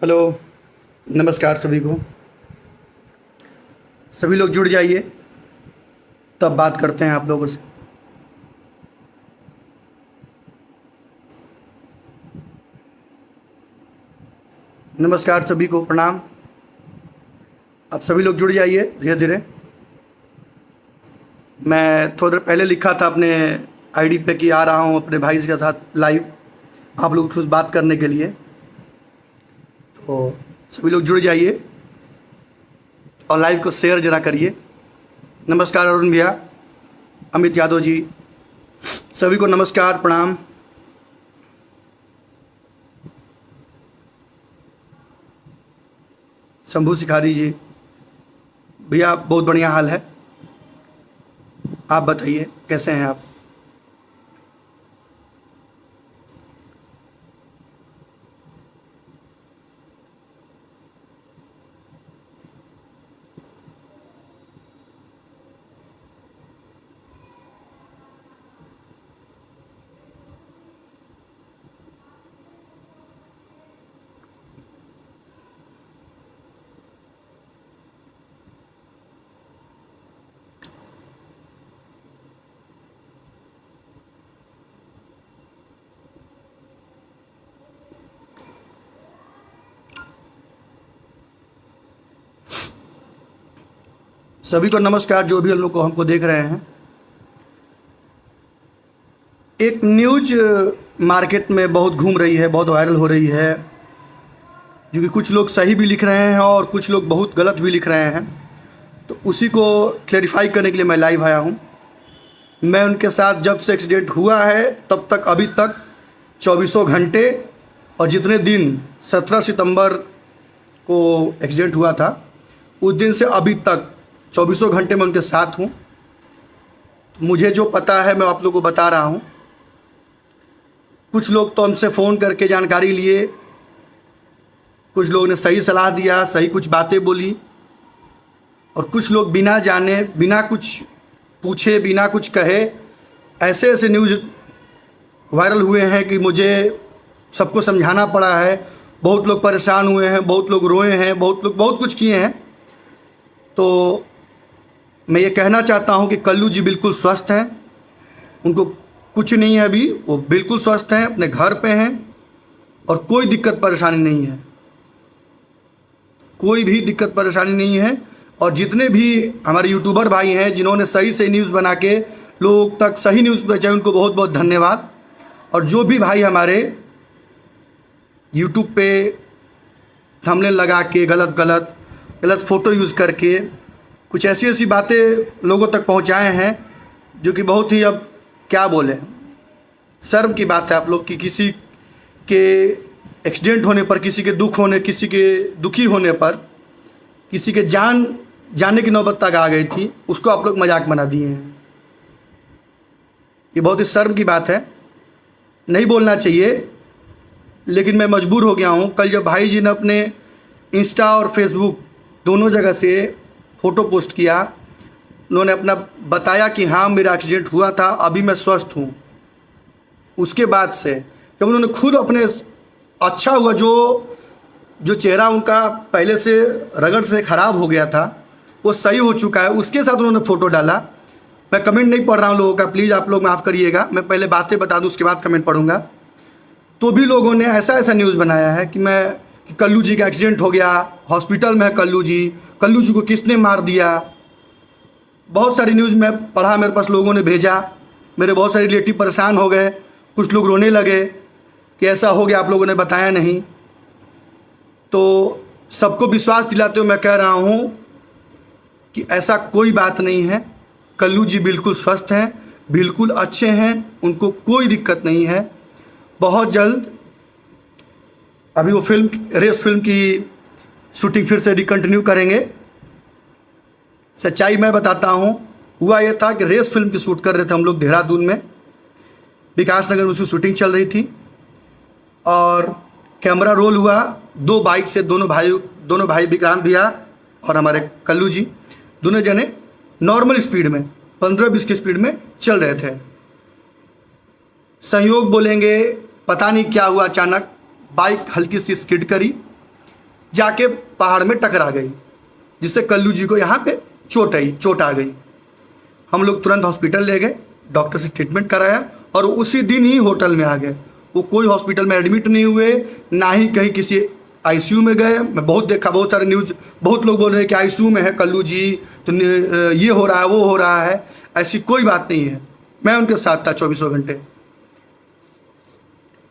Hello. नमस्कार सभी को। सभी लोग जुड़ जाइए, तब बात करते हैं आप लोगों से। नमस्कार सभी को, प्रणाम। अब सभी लोग जुड़ जाइए धीरे धीरे। मैं थोड़ी देर पहले लिखा था अपने आईडी पे कि आ रहा हूँ अपने भाई के साथ लाइव आप लोग कुछ बात करने के लिए, तो सभी लोग जुड़ जाइए और लाइव को शेयर जरा करिए। नमस्कार अरुण भैया, अमित यादव जी, सभी को नमस्कार, प्रणाम। शंभू शिखारी जी, भैया बहुत बढ़िया हाल है। आप बताइए कैसे हैं आप। सभी को नमस्कार, जो भी हम लोग को हमको देख रहे हैं। एक न्यूज मार्केट में बहुत घूम रही है, बहुत वायरल हो रही है, जो कि कुछ लोग सही भी लिख रहे हैं और कुछ लोग बहुत गलत भी लिख रहे हैं। तो उसी को क्लेरिफाई करने के लिए मैं लाइव आया हूँ। मैं उनके साथ जब से एक्सीडेंट हुआ है तब तक अभी तक 24 घंटे, और जितने दिन 17 सितंबर को एक्सीडेंट हुआ था उस दिन से अभी तक 24 घंटे में उनके साथ हूँ। मुझे जो पता है मैं आप लोगों को बता रहा हूँ। कुछ लोग तो हमसे फ़ोन करके जानकारी लिए, कुछ लोगों ने सही सलाह दिया, सही कुछ बातें बोली, और कुछ लोग बिना जाने, बिना कुछ पूछे, बिना कुछ कहे ऐसे ऐसे न्यूज़ वायरल हुए हैं कि मुझे सबको समझाना पड़ा है। बहुत लोग परेशान हुए हैं, बहुत लोग रोए हैं, बहुत लोग बहुत कुछ किए हैं। तो मैं ये कहना चाहता हूँ कि कल्लू जी बिल्कुल स्वस्थ हैं, उनको कुछ नहीं है अभी, वो बिल्कुल स्वस्थ हैं, अपने घर पे हैं और कोई दिक्कत परेशानी नहीं है, कोई भी दिक्कत परेशानी नहीं है। और जितने भी हमारे यूट्यूबर भाई हैं जिन्होंने सही सही न्यूज़ बना के लोग तक सही न्यूज़ पहुँचाई, उनको बहुत बहुत धन्यवाद। और जो भी भाई हमारे यूट्यूब पे थंबनेल लगा के गलत फ़ोटो यूज़ करके कुछ ऐसी ऐसी बातें लोगों तक पहुंचाए हैं, जो कि बहुत ही, अब क्या बोले, शर्म की बात है आप लोग कि किसी के एक्सीडेंट होने पर, किसी के दुख होने, किसी के दुखी होने पर, किसी के जान जाने की नौबत तक आ गई थी, उसको आप लोग मजाक बना दिए हैं। ये बहुत ही शर्म की बात है, नहीं बोलना चाहिए, लेकिन मैं मजबूर हो गया हूँ। कल जब भाई जी ने अपने इंस्टा और फेसबुक दोनों जगह से फ़ोटो पोस्ट किया, उन्होंने अपना बताया कि हाँ मेरा एक्सीडेंट हुआ था, अभी मैं स्वस्थ हूँ। उसके बाद से जब उन्होंने खुद अपने, अच्छा हुआ जो चेहरा उनका पहले से रगड़ से ख़राब हो गया था वो सही हो चुका है, उसके साथ उन्होंने फ़ोटो डाला। मैं कमेंट नहीं पढ़ रहा हूँ लोगों का, प्लीज़ आप लोग माफ़ करिएगा, मैं पहले बातें बता दूँ उसके बाद कमेंट पढ़ूँगा। तो भी लोगों ने ऐसा ऐसा न्यूज़ बनाया है कि कल्लू जी का एक्सीडेंट हो गया, हॉस्पिटल में है कल्लू जी को किसने मार दिया। बहुत सारी न्यूज़ में पढ़ा, मेरे पास लोगों ने भेजा, मेरे बहुत सारे रिलेटिव परेशान हो गए, कुछ लोग रोने लगे कि ऐसा हो गया, आप लोगों ने बताया नहीं। तो सबको विश्वास दिलाते हुए मैं कह रहा हूँ कि ऐसा कोई बात नहीं है। कल्लू जी बिल्कुल स्वस्थ हैं, बिल्कुल अच्छे हैं, उनको कोई दिक्कत नहीं है। बहुत जल्द अभी वो रेस फिल्म की शूटिंग फिर से रिकंटिन्यू करेंगे। सच्चाई मैं बताता हूँ, हुआ ये था कि रेस फिल्म की शूट कर रहे थे हम लोग देहरादून में, विकास नगर में उसकी शूटिंग चल रही थी, और कैमरा रोल हुआ, दो बाइक से दोनों भाई विक्रांत भैया और हमारे कल्लू जी, दोनों जने नॉर्मल स्पीड में 15-20 की स्पीड में चल रहे थे। संयोग बोलेंगे, पता नहीं क्या हुआ, अचानक बाइक हल्की सी स्किड करी, जाके पहाड़ में टकरा गई, जिससे कल्लू जी को यहाँ पे चोट आ गई। हम लोग तुरंत हॉस्पिटल ले गए, डॉक्टर से ट्रीटमेंट कराया और उसी दिन ही होटल में आ गए। वो कोई हॉस्पिटल में एडमिट नहीं हुए, ना ही कहीं किसी आईसीयू में गए। मैं बहुत देखा, बहुत सारे न्यूज़, बहुत लोग बोल रहे हैं कि आईसीयू में है कल्लू जी, तो ये हो रहा है वो हो रहा है। ऐसी कोई बात नहीं है, मैं उनके साथ था 24 घंटे।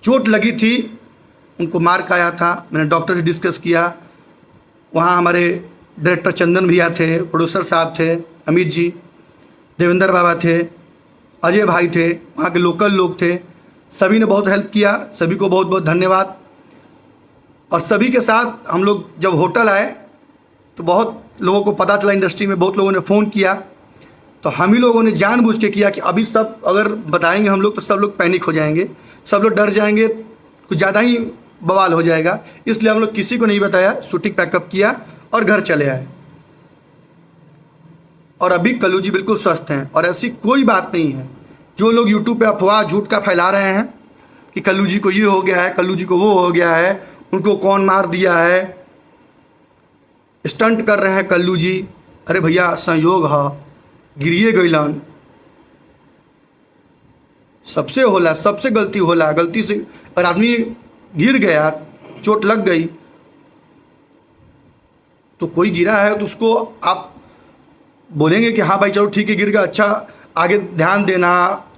चोट लगी थी, उनको मार्क आया था, मैंने डॉक्टर से डिस्कस किया। वहाँ हमारे डायरेक्टर चंदन भैया थे, प्रोड्यूसर साहब थे, अमित जी, देवेंद्र बाबा थे, अजय भाई थे, वहाँ के लोकल लोग थे। सभी ने बहुत हेल्प किया, सभी को बहुत बहुत धन्यवाद। और सभी के साथ हम लोग जब होटल आए तो बहुत लोगों को पता चला, इंडस्ट्री में बहुत लोगों ने फ़ोन किया, तो हम ही लोगों ने जानबूझ के किया कि अभी सब अगर बताएंगे हम लोग तो सब लोग पैनिक हो जाएंगे, सब लोग डर जाएंगे, कुछ ज़्यादा ही बवाल हो जाएगा। इसलिए हम लोग किसी को नहीं बताया, शूटिंग पैकअप किया और घर चले आए। और अभी कल्लू जी बिल्कुल स्वस्थ हैं और ऐसी कोई बात नहीं है। जो लोग यूट्यूब पे अफवाह झूठ का फैला रहे हैं कि कल्लू जी को ये हो गया है, कल्लू जी को वो हो गया है, उनको कौन मार दिया है, स्टंट कर रहे हैं कल्लू जी, अरे भैया संयोग है, गिरिए गईलन, सबसे होला, सबसे गलती होला। गलती से अगर आदमी गिर गया, चोट लग गई, तो कोई गिरा है तो उसको आप बोलेंगे कि हाँ भाई चलो ठीक है गिर गया, अच्छा आगे ध्यान देना,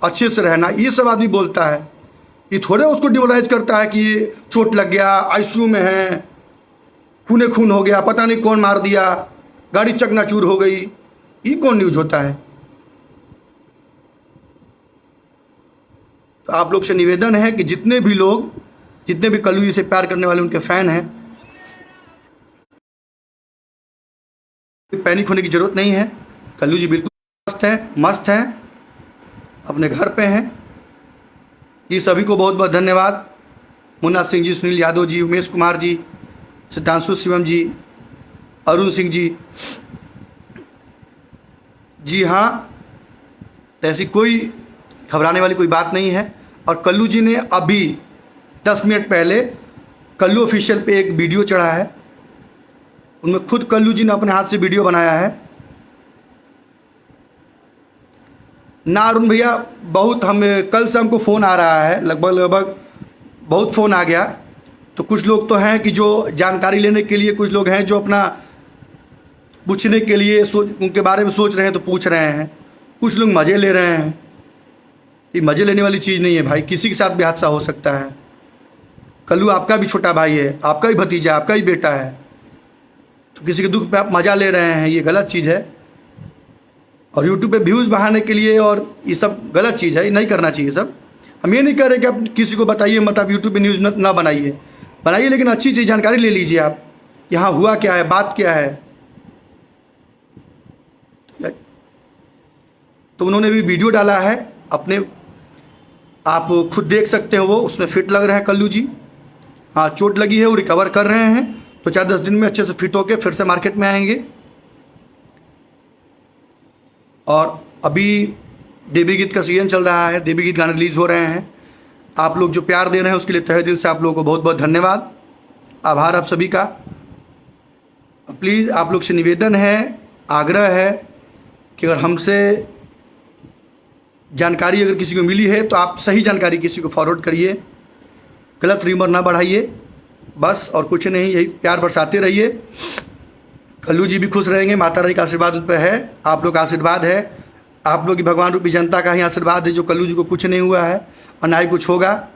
अच्छे से रहना, ये सब आदमी बोलता है। ये थोड़े उसको डिमोरलाइज करता है कि ये चोट लग गया, आईसीयू में है, खूने खून हो गया, पता नहीं कौन मार दिया, गाड़ी चकनाचूर हो गई, ये कौन न्यूज़ होता है। तो आप लोग से निवेदन है कि जितने भी लोग, जितने भी कल्लू जी से प्यार करने वाले उनके फ़ैन हैं, पैनिक होने की ज़रूरत नहीं है। कल्लू जी बिल्कुल मस्त हैं, मस्त हैं, अपने घर पे हैं। जी सभी को बहुत बहुत धन्यवाद। मुन्ना सिंह जी, सुनील यादव जी, उमेश कुमार जी, सिद्धांशु शिवम जी, अरुण सिंह जी। जी हाँ, ऐसी कोई घबराने वाली कोई बात नहीं है। और कल्लू जी ने अभी 10 मिनट पहले कल्लू ऑफिशियल पे एक वीडियो चढ़ा है, उनमें खुद कल्लू जी ने अपने हाथ से वीडियो बनाया है ना। अरुण भैया बहुत, हम कल से हमको फ़ोन आ रहा है, लगभग बहुत फ़ोन आ गया। तो कुछ लोग तो हैं कि जो जानकारी लेने के लिए, कुछ लोग हैं जो अपना पूछने के लिए उनके बारे में सोच रहे हैं तो पूछ रहे हैं, कुछ लोग मज़े ले रहे हैं। ये मज़े लेने वाली चीज़ नहीं है भाई, किसी के साथ भी हादसा हो सकता है। कल्लू आपका भी छोटा भाई है, आपका ही भतीजा, आपका ही बेटा है, तो किसी के दुख पे आप मज़ा ले रहे हैं, ये गलत चीज़ है। और यूट्यूब पे व्यूज़ बढ़ाने के लिए, और ये सब गलत चीज़ है, ये नहीं करना चाहिए सब। हम ये नहीं कह रहे कि आप किसी को बताइए मत, आप यूट्यूब पे न्यूज़ ना बनाइए, बनाइए लेकिन अच्छी चीज़ जानकारी ले लीजिए आप, यहाँ हुआ क्या है, बात क्या है। तो उन्होंने भी वीडियो डाला है अपने, आप खुद देख सकते हो, वो उसमें फिट लग रहे हैं कल्लू जी। हाँ चोट लगी है, वो रिकवर कर रहे हैं, तो 4-10 दिन में अच्छे से फिट होके फिर से मार्केट में आएंगे। और अभी देवी गीत का सीजन चल रहा है, देवी गीत गाने रिलीज़ हो रहे हैं। आप लोग जो प्यार दे रहे हैं उसके लिए तहे दिल से आप लोगों को बहुत बहुत धन्यवाद, आभार आप सभी का। प्लीज़ आप लोग से निवेदन है, आग्रह है कि अगर हमसे जानकारी अगर किसी को मिली है तो आप सही जानकारी किसी को फॉरवर्ड करिए, गलत र्यूमर ना बढ़ाइए, बस और कुछ नहीं, यही प्यार बरसाते रहिए। कल्लू जी भी खुश रहेंगे, माता रानी का आशीर्वाद उन पर है, आप लोग का आशीर्वाद है, आप लोग की भगवान रूपी जनता का ही आशीर्वाद है, जो कल्लू जी को कुछ नहीं हुआ है और ना ही कुछ होगा।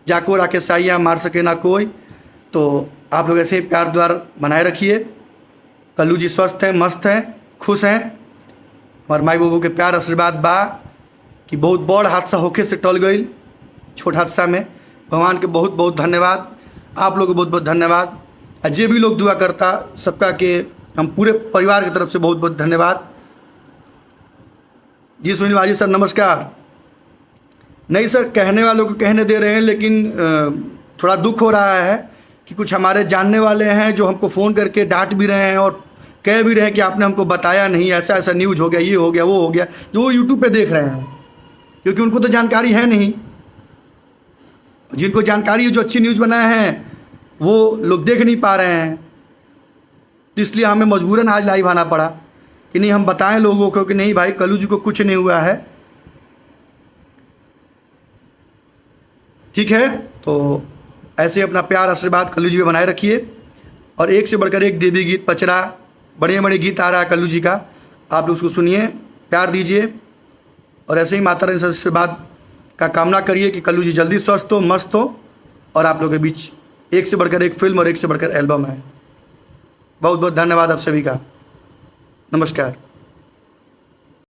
जाको राकेश साइया मार सके ना कोई। तो आप लोग ऐसे ही प्यार द्वार बनाए रखिए। कल्लू जी स्वस्थ हैं, मस्त हैं, खुश हैं। हमारे माई बाबू के प्यार आशीर्वाद बा कि बहुत बड़ हादसा होके से टल गई, छोट हादसा में। भगवान के बहुत बहुत धन्यवाद, आप लोग को बहुत बहुत धन्यवाद। जे भी लोग दुआ करता सबका के हम पूरे परिवार की तरफ से बहुत बहुत धन्यवाद। जी सुनील बाजी सर नमस्कार। नहीं सर, कहने वालों को कहने दे रहे हैं, लेकिन थोड़ा दुख हो रहा है कि कुछ हमारे जानने वाले हैं जो हमको फ़ोन करके डांट भी रहे हैं और कह भी रहे हैं कि आपने हमको बताया नहीं, ऐसा ऐसा न्यूज़ हो गया, ये हो गया, वो हो गया, जो वो यूट्यूब पे देख रहे हैं, क्योंकि उनको तो जानकारी है नहीं। जिनको जानकारी है, जो अच्छी न्यूज़ बनाए हैं, वो लोग देख नहीं पा रहे हैं, तो इसलिए हमें मजबूरन आज लाइव आना पड़ा कि नहीं हम बताएं लोगों को कि नहीं भाई कल्लू जी को कुछ नहीं हुआ है। ठीक है, तो ऐसे अपना प्यार आशीर्वाद कल्लू जी पे बनाए रखिए। और एक से बढ़कर एक देवी गीत, पचरा, बड़े बड़े गीत आ रहा है कल्लू जी का, आप लोग उसको सुनिए, प्यार दीजिए और ऐसे ही माता रानी से आशीर्वाद का कामना करिए कि कल्लू जी जल्दी स्वस्थ हो, मस्त हो और आप लोगों के बीच एक से बढ़कर एक फिल्म और एक से बढ़कर एल्बम है। बहुत बहुत धन्यवाद आप सभी का। नमस्कार।